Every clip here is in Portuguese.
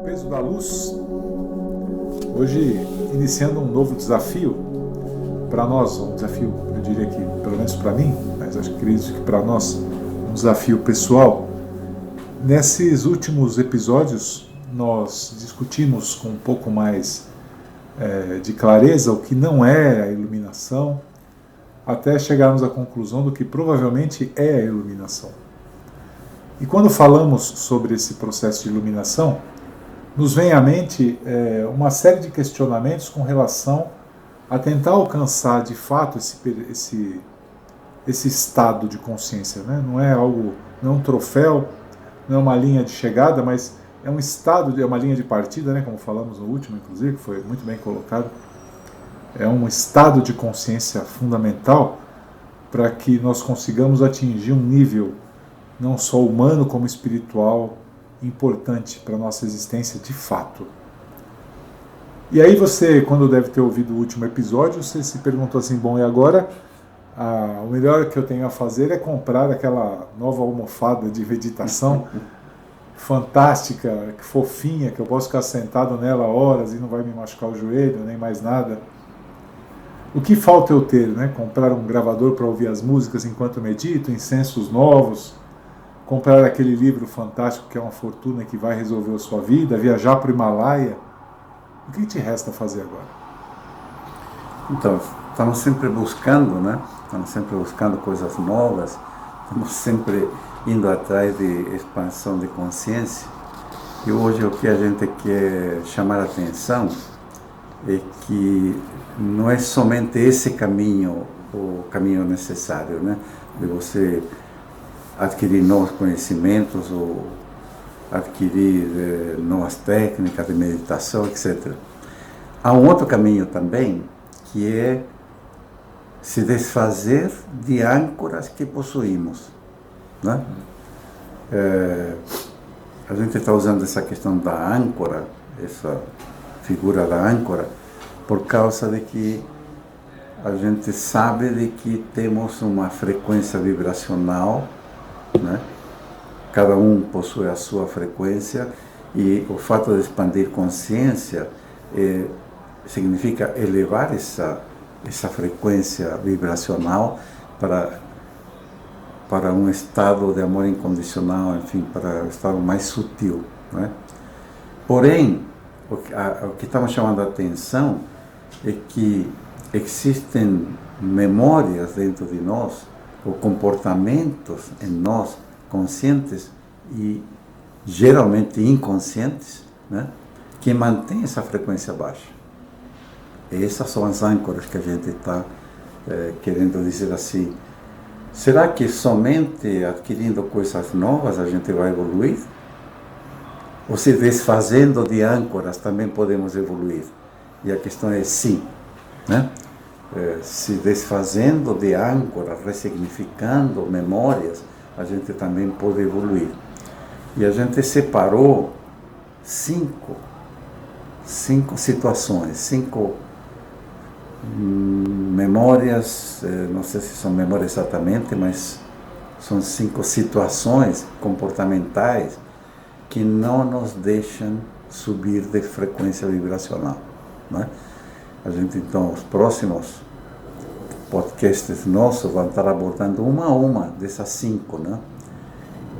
Peso da Luz, hoje iniciando um novo desafio para nós, um desafio, eu diria que pelo menos para mim, mas acredito que para nós, um desafio pessoal. Nesses últimos episódios nós discutimos com um pouco mais de clareza o que não é a iluminação, até chegarmos à conclusão do que provavelmente é a iluminação. E quando falamos sobre esse processo de iluminação, nos vem à mente uma série de questionamentos com relação a tentar alcançar de fato esse estado de consciência, né? Não é algo, não é um troféu, não é uma linha de chegada, mas é um estado, é uma linha de partida, né? Como falamos no último, inclusive, que foi muito bem colocado. É um estado de consciência fundamental para que nós consigamos atingir um nível não só humano como espiritual importante para a nossa existência de fato. E aí você, quando deve ter ouvido o último episódio, você se perguntou assim, bom, e agora o melhor que eu tenho a fazer é comprar aquela nova almofada de meditação fantástica, fofinha, que eu posso ficar sentado nela horas e não vai me machucar o joelho, nem mais nada. O que falta eu ter, né? Comprar um gravador para ouvir as músicas enquanto medito, incensos novos, comprar aquele livro fantástico que é uma fortuna que vai resolver a sua vida, viajar para o Himalaia. O que te resta fazer agora? Então, estamos sempre buscando, né? Estamos sempre buscando coisas novas, estamos sempre indo atrás de expansão de consciência. E hoje o que a gente quer chamar a atenção é que não é somente esse caminho o caminho necessário, né? De você adquirir novos conhecimentos ou adquirir novas técnicas de meditação, etc. Há um outro caminho também, que é se desfazer de âncoras que possuímos, né? A gente está usando essa questão da âncora, essa figura da âncora, por causa de que a gente sabe de que temos uma frequência vibracional, né? Cada um possui a sua frequência e o fato de expandir consciência significa elevar essa frequência vibracional para um estado de amor incondicional, enfim, para um estado mais sutil, né? Porém, o que estamos chamando a atenção é que existem memórias dentro de nós, ou comportamentos em nós, conscientes e geralmente inconscientes, né, que mantêm essa frequência baixa. E essas são as âncoras que a gente está querendo dizer assim. Será que somente adquirindo coisas novas a gente vai evoluir? Ou se desfazendo de âncoras também podemos evoluir? E a questão é sim, né? Se desfazendo de âncoras, ressignificando memórias, a gente também pode evoluir. E a gente separou cinco situações, 5 memórias, não sei se são memórias exatamente, mas são 5 situações comportamentais que não nos deixam subir de frequência vibracional, né? A gente, então, os próximos podcasts nossos vão estar abordando uma a uma dessas 5, né?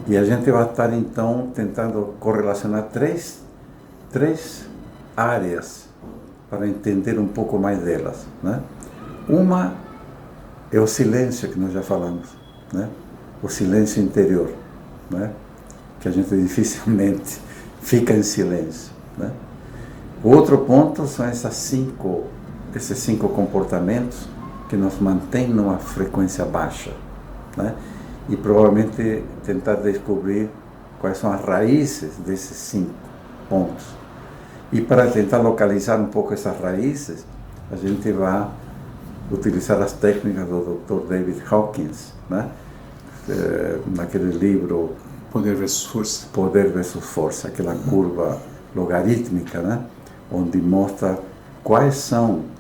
E a gente vai estar, então, tentando correlacionar três áreas para entender um pouco mais delas, né? Uma é o silêncio, que nós já falamos, né? O silêncio interior, né? Que a gente dificilmente fica em silêncio, né? O outro ponto são esses 5 comportamentos que nos mantêm numa frequência baixa, né? E provavelmente tentar descobrir quais são as raízes desses 5 pontos. E para tentar localizar um pouco essas raízes, a gente vai utilizar as técnicas do Dr. David Hawkins, né? Naquele livro Poder versus Força. Poder versus Força, aquela curva logarítmica, né? Onde mostra quais são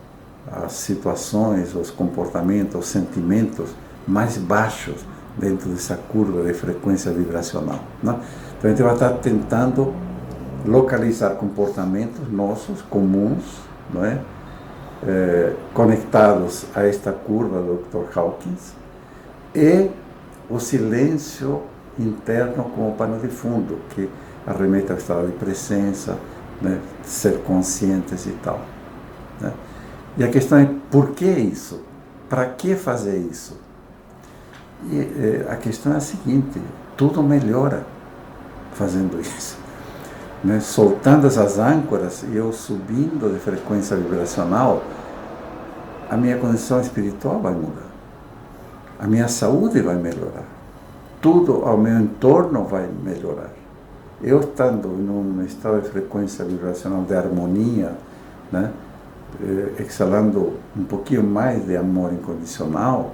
as situações, os comportamentos, os sentimentos mais baixos dentro dessa curva de frequência vibracional, né? Então a gente vai estar tentando localizar comportamentos nossos, comuns, não é? Conectados a esta curva do Dr. Hawkins, e o silêncio interno como pano de fundo, que arremete ao estado de presença, né? Ser conscientes e tal. Né? E a questão é, por que isso? Para que fazer isso? E a questão é a seguinte, tudo melhora fazendo isso. Né? Soltando essas âncoras e eu subindo de frequência vibracional, a minha condição espiritual vai mudar. A minha saúde vai melhorar. Tudo ao meu entorno vai melhorar. Eu estando num estado de frequência vibracional de harmonia, né? Exalando um pouquinho mais de amor incondicional,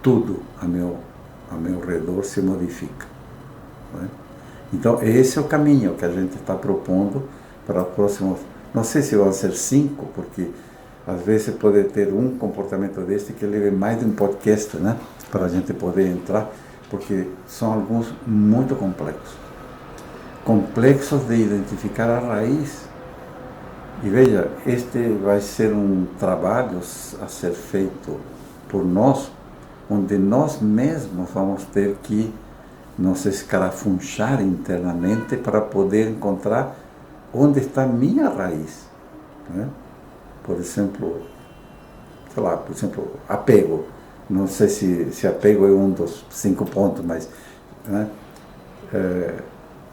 tudo ao meu redor se modifica. Né? Então, esse é o caminho que a gente está propondo para os próximos, não sei se vão ser 5, porque às vezes pode ter um comportamento deste que leve mais de um podcast, né? Para a gente poder entrar, porque são alguns muito complexos. Complexos de identificar a raiz. E veja, este vai ser um trabalho a ser feito por nós, onde nós mesmos vamos ter que nos escarafunchar internamente para poder encontrar onde está a minha raiz. Né? Por exemplo, apego. Não sei se apego é um dos 5 pontos, mas né?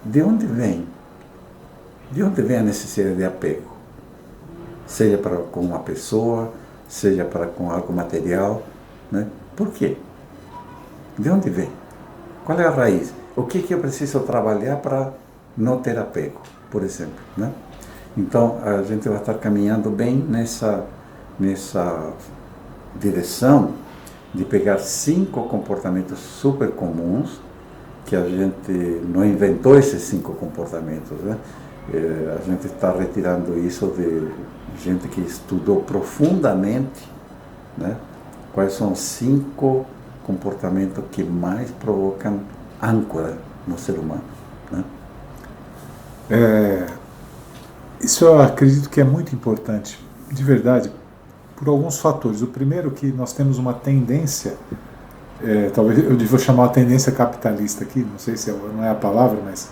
De onde vem? De onde vem a necessidade de apego? Seja para com uma pessoa, seja para com algo material, né? Por quê? De onde vem? Qual é a raiz? O que eu preciso trabalhar para não ter apego, por exemplo, né? Então, a gente vai estar caminhando bem nessa direção de pegar 5 comportamentos super comuns, que a gente não inventou esses 5 comportamentos, né? A gente está retirando isso de gente que estudou profundamente, né? Quais são os 5 comportamentos que mais provocam âncora no ser humano, né? Isso eu acredito que é muito importante, de verdade, por alguns fatores. O primeiro, que nós temos uma tendência, talvez eu vou chamar a tendência capitalista aqui, não sei se não é a palavra, mas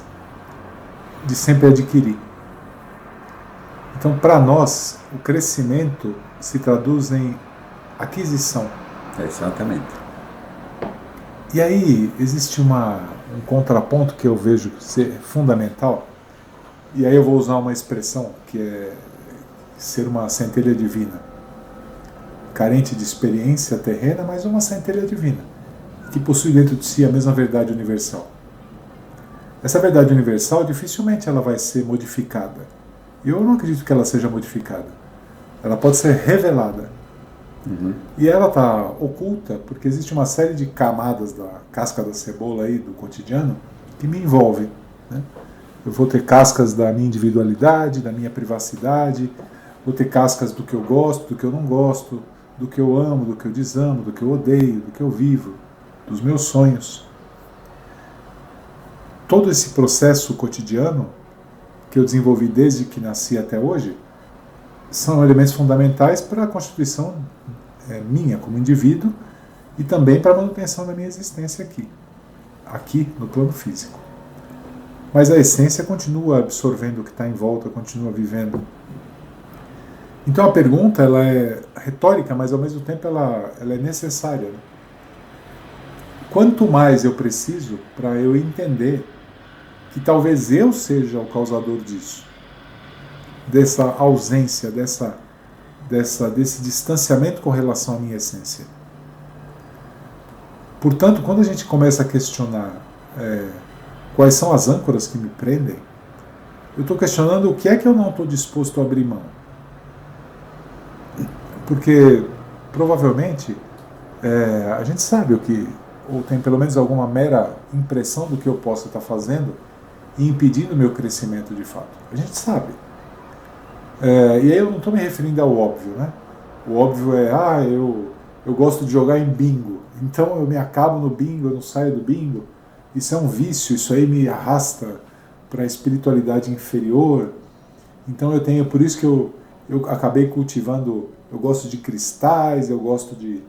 de sempre adquirir. Então, para nós, o crescimento se traduz em aquisição. Exatamente. E aí existe um contraponto que eu vejo ser fundamental, e aí eu vou usar uma expressão que é ser uma centelha divina, carente de experiência terrena, mas uma centelha divina, que possui dentro de si a mesma verdade universal. Essa verdade universal, dificilmente ela vai ser modificada. Eu não acredito que ela seja modificada. Ela pode ser revelada. Uhum. E ela está oculta porque existe uma série de camadas da casca da cebola aí, do cotidiano, que me envolvem. Né? Eu vou ter cascas da minha individualidade, da minha privacidade, vou ter cascas do que eu gosto, do que eu não gosto, do que eu amo, do que eu desamo, do que eu odeio, do que eu vivo, dos meus sonhos. Todo esse processo cotidiano que eu desenvolvi desde que nasci até hoje são elementos fundamentais para a constituição minha como indivíduo e também para a manutenção da minha existência aqui no plano físico. Mas a essência continua absorvendo o que está em volta, continua vivendo. Então a pergunta ela é retórica, mas ao mesmo tempo ela é necessária. Né? Quanto mais eu preciso para eu entender que talvez eu seja o causador disso, dessa ausência, desse distanciamento com relação à minha essência. Portanto, quando a gente começa a questionar quais são as âncoras que me prendem, eu estou questionando o que é que eu não estou disposto a abrir mão. Porque, provavelmente, a gente sabe ou tem pelo menos alguma mera impressão do que eu posso estar fazendo e impedindo o meu crescimento de fato. A gente sabe. E aí eu não estou me referindo ao óbvio, né? O óbvio é, eu gosto de jogar em bingo, então eu me acabo no bingo, eu não saio do bingo. Isso é um vício, isso aí me arrasta para a espiritualidade inferior. Então por isso que eu acabei cultivando, eu gosto de cristais, eu gosto de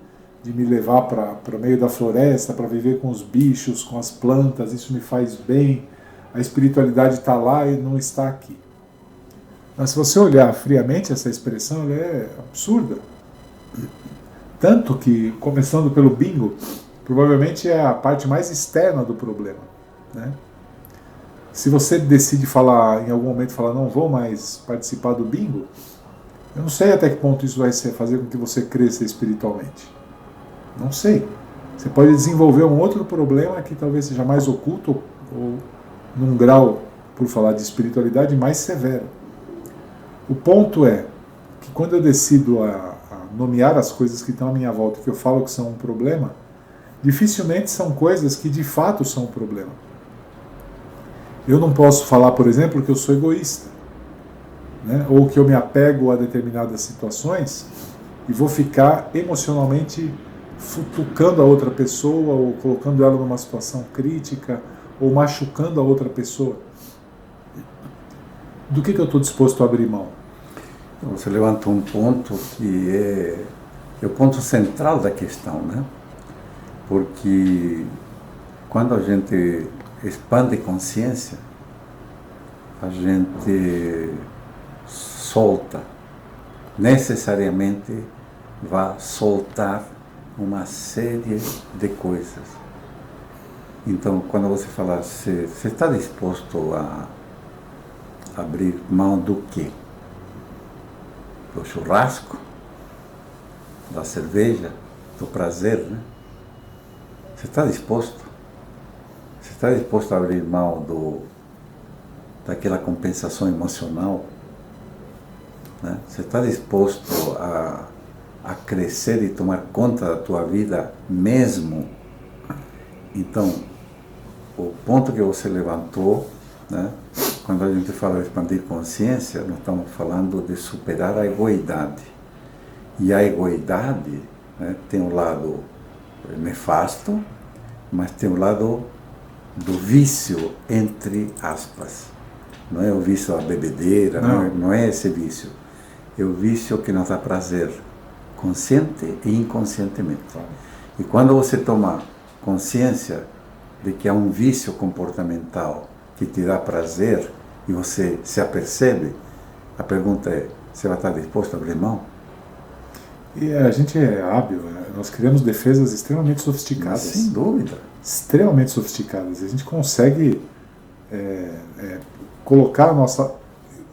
me levar para o meio da floresta, para viver com os bichos, com as plantas, isso me faz bem. A espiritualidade está lá e não está aqui. Mas se você olhar friamente essa expressão, ela é absurda. Tanto que, começando pelo bingo, provavelmente é a parte mais externa do problema, né? Se você decide falar, em algum momento, falar, não vou mais participar do bingo, eu não sei até que ponto isso vai fazer com que você cresça espiritualmente. Não sei. Você pode desenvolver um outro problema que talvez seja mais oculto ou num grau, por falar de espiritualidade, mais severo. O ponto é que quando eu decido a nomear as coisas que estão à minha volta, que eu falo que são um problema, dificilmente são coisas que de fato são um problema. Eu não posso falar, por exemplo, que eu sou egoísta, né? Ou que eu me apego a determinadas situações e vou ficar emocionalmente futucando a outra pessoa ou colocando ela numa situação crítica ou machucando a outra pessoa. Do que eu estou disposto a abrir mão? Você levanta um ponto que é o ponto central da questão, né? Porque quando a gente expande consciência, a gente solta, necessariamente vai soltar uma série de coisas. Então, quando você fala, você está disposto a abrir mão do quê? Do churrasco? Da cerveja? Do prazer, né? Você está disposto? Você está disposto a abrir mão daquela compensação emocional? Né? Você está disposto a crescer e tomar conta da tua vida mesmo? Então, o ponto que você levantou, né? Quando a gente fala de expandir consciência, nós estamos falando de superar a egoidade. E a egoidade, né, tem um lado nefasto, mas tem um lado do vício, entre aspas. Não é o vício da bebedeira, não é esse vício. É o vício que nos dá prazer, consciente e inconscientemente. E quando você toma consciência de que há um vício comportamental que te dá prazer e você se apercebe, a pergunta é, você vai estar disposto a abrir mão? E a gente é hábil, né? Nós criamos defesas extremamente sofisticadas. Sem dúvida. Extremamente sofisticadas. A gente consegue colocar a nossa...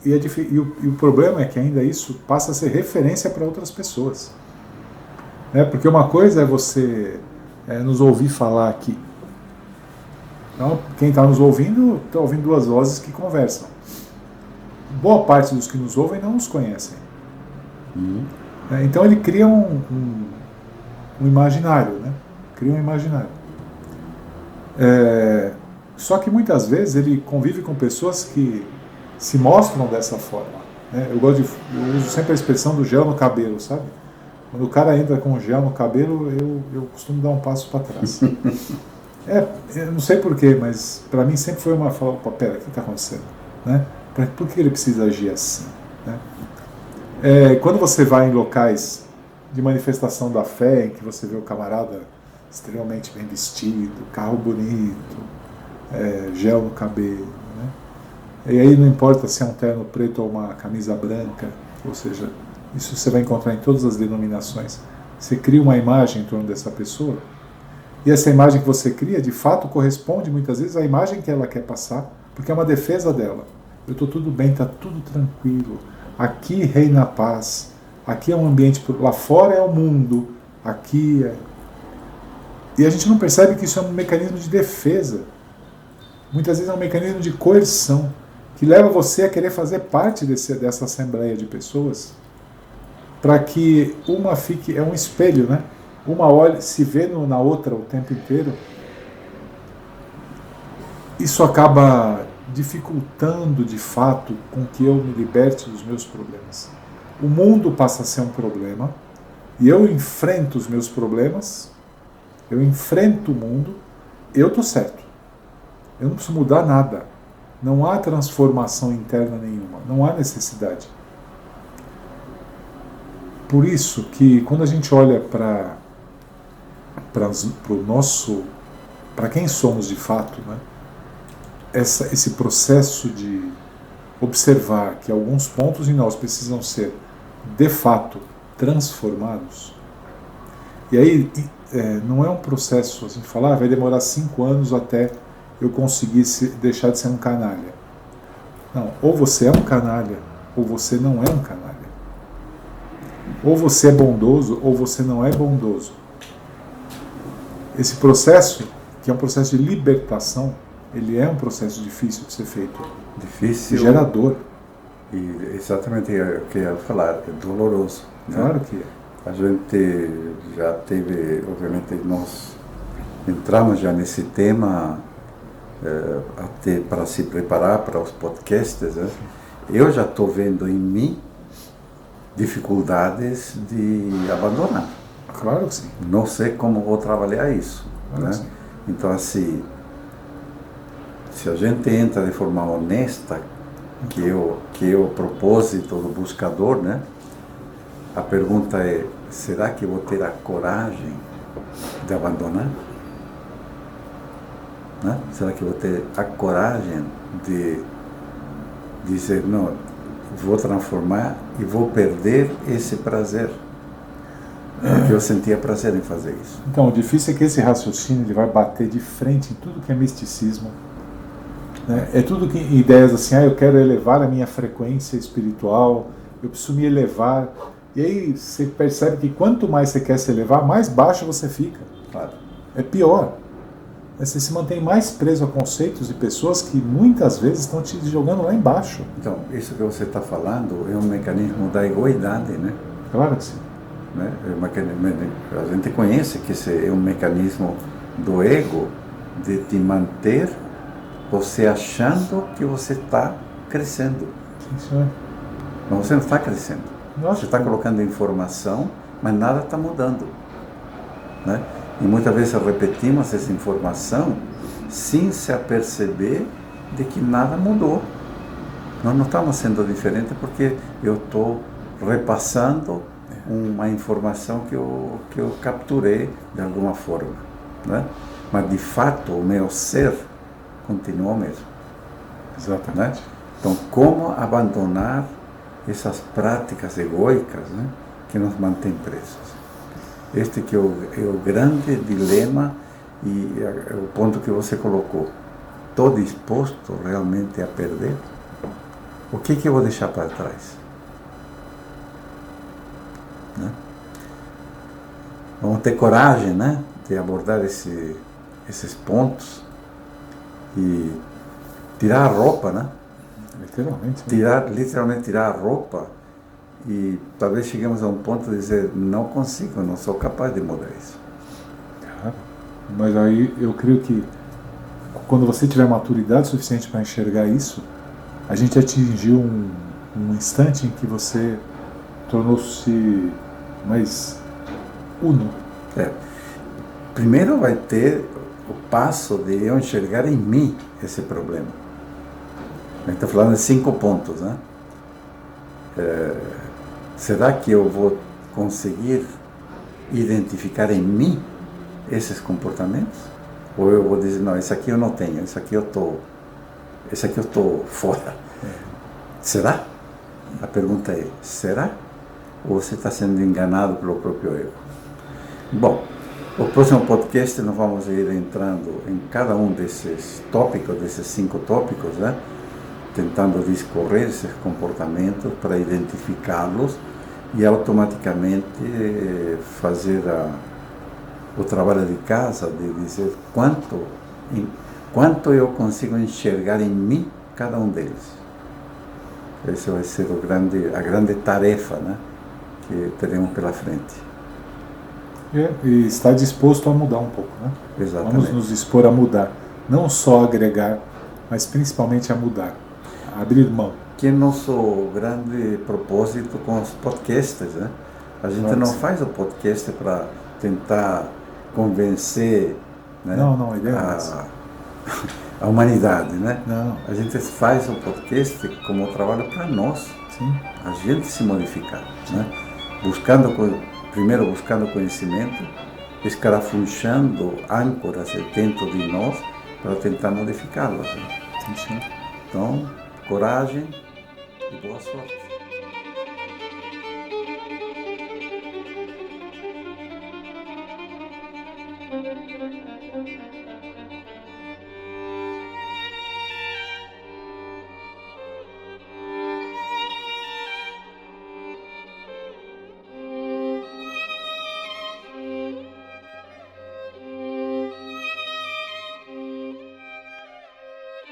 E o problema é que ainda isso passa a ser referência para outras pessoas. Né? Porque uma coisa é você nos ouvir falar aqui. Então, quem está nos ouvindo, está ouvindo duas vozes que conversam. Boa parte dos que nos ouvem não nos conhecem. Então ele cria um imaginário, né? Cria um imaginário. Só que muitas vezes ele convive com pessoas que se mostram dessa forma. Né? Eu uso sempre a expressão do gel no cabelo, sabe? Quando o cara entra com gel no cabelo, eu costumo dar um passo para trás. Eu não sei porquê, mas para mim sempre foi uma fala, pera, o que está acontecendo? Né? Por que ele precisa agir assim? Né? Quando você vai em locais de manifestação da fé, em que você vê o camarada extremamente bem vestido, carro bonito, gel no cabelo, né? E aí não importa se é um terno preto ou uma camisa branca, ou seja, isso você vai encontrar em todas as denominações. Você cria uma imagem em torno dessa pessoa, e essa imagem que você cria, de fato, corresponde muitas vezes à imagem que ela quer passar, porque é uma defesa dela. Eu estou tudo bem, está tudo tranquilo. Aqui reina a paz. Aqui é um ambiente... Lá fora é o mundo. Aqui é... E a gente não percebe que isso é um mecanismo de defesa. Muitas vezes é um mecanismo de coerção, que leva você a querer fazer parte dessa assembleia de pessoas, para que uma fique... É um espelho, né? Uma olha, se vê na outra o tempo inteiro. Isso acaba dificultando, de fato, com que eu me liberte dos meus problemas. O mundo passa a ser um problema, e eu enfrento os meus problemas, eu enfrento o mundo, eu estou certo. Eu não preciso mudar nada. não há transformação interna nenhuma, não há necessidade. Por isso que quando a gente olha para quem somos de fato, né, esse processo de observar que alguns pontos em nós precisam ser de fato transformados. E aí não é um processo, a gente fala, vai demorar 5 anos até eu conseguir deixar de ser um canalha. Não, ou você é um canalha, ou você não é um canalha. Ou você é bondoso, ou você não é bondoso. Esse processo, que é um processo de libertação, ele é um processo difícil de ser feito. Difícil. Gerador. E exatamente o que eu ia falar, é doloroso. Né? Claro que é. A gente já teve, obviamente, nós entramos já nesse tema até para se preparar para os podcasts. Né? Eu já estou vendo em mim dificuldades de abandonar. Claro que sim. Não sei como vou trabalhar isso. Claro, né? sim. Então, assim, se a gente entra de forma honesta, que é o propósito do buscador, né? A pergunta é, será que eu vou ter a coragem de abandonar? Né? Será que eu vou ter a coragem de dizer, não, vou transformar e vou perder esse prazer? Porque eu sentia prazer em fazer isso. Então, o difícil é que esse raciocínio ele vai bater de frente em tudo que é misticismo. Né? É tudo que ideias assim, eu quero elevar a minha frequência espiritual, eu preciso me elevar. E aí você percebe que quanto mais você quer se elevar, mais baixo você fica. Claro. É pior. Você se mantém mais preso a conceitos e pessoas que muitas vezes estão te jogando lá embaixo. Então, isso que você está falando é um mecanismo da egoidade, né? Claro que sim. Né? A gente conhece que esse é um mecanismo do ego de te manter você achando que você está crescendo. Sim, senhor. Mas você não está crescendo. Nossa, você está colocando informação, mas nada está mudando. Né? E muitas vezes repetimos essa informação sem se aperceber de que nada mudou. Nós não estamos sendo diferentes porque eu estou repassando uma informação que eu capturei de alguma forma. Né? Mas de fato o meu ser continua o mesmo. Exatamente. Né? Então, como abandonar essas práticas egóicas, né, que nos mantêm presos? Este que é o grande dilema e é o ponto que você colocou. Estou disposto realmente a perder? O que eu vou deixar para trás? Né? Vamos ter coragem, né, de abordar esses pontos e tirar a roupa, né? Literalmente. Literalmente tirar a roupa e talvez cheguemos a um ponto de dizer, não consigo, não sou capaz de mudar isso. Claro. Mas aí eu creio que quando você tiver maturidade suficiente para enxergar isso, a gente atingiu um instante em que você tornou-se mais uno. Primeiro vai ter o passo de eu enxergar em mim esse problema. A gente está falando de 5 pontos, né? Será que eu vou conseguir identificar em mim esses comportamentos? Ou eu vou dizer, não, esse aqui eu não tenho, esse aqui eu estou fora. Será? A pergunta é, será? Ou você está sendo enganado pelo próprio ego? Bom, o próximo podcast nós vamos ir entrando em cada um desses tópicos, desses 5 tópicos, né? Tentando discorrer esses comportamentos para identificá-los e automaticamente fazer o trabalho de casa, de dizer quanto eu consigo enxergar em mim cada um deles. Essa vai ser a grande tarefa, né, que teremos pela frente. E está disposto a mudar um pouco, né? Exatamente. Vamos nos dispor a mudar, não só agregar, mas principalmente a mudar, a abrir mão. Que é nosso grande propósito com os podcasts, né? A gente não faz o podcast para tentar convencer, né, não, a ideia é essa. a humanidade, né? Não. A gente faz o podcast como trabalho para nós, Sim. a gente se modificar, né? Primeiro buscando conhecimento, escarafunchando âncoras dentro de nós para tentar modificá-las. Né? Sim, sim. Então, coragem e boa sorte.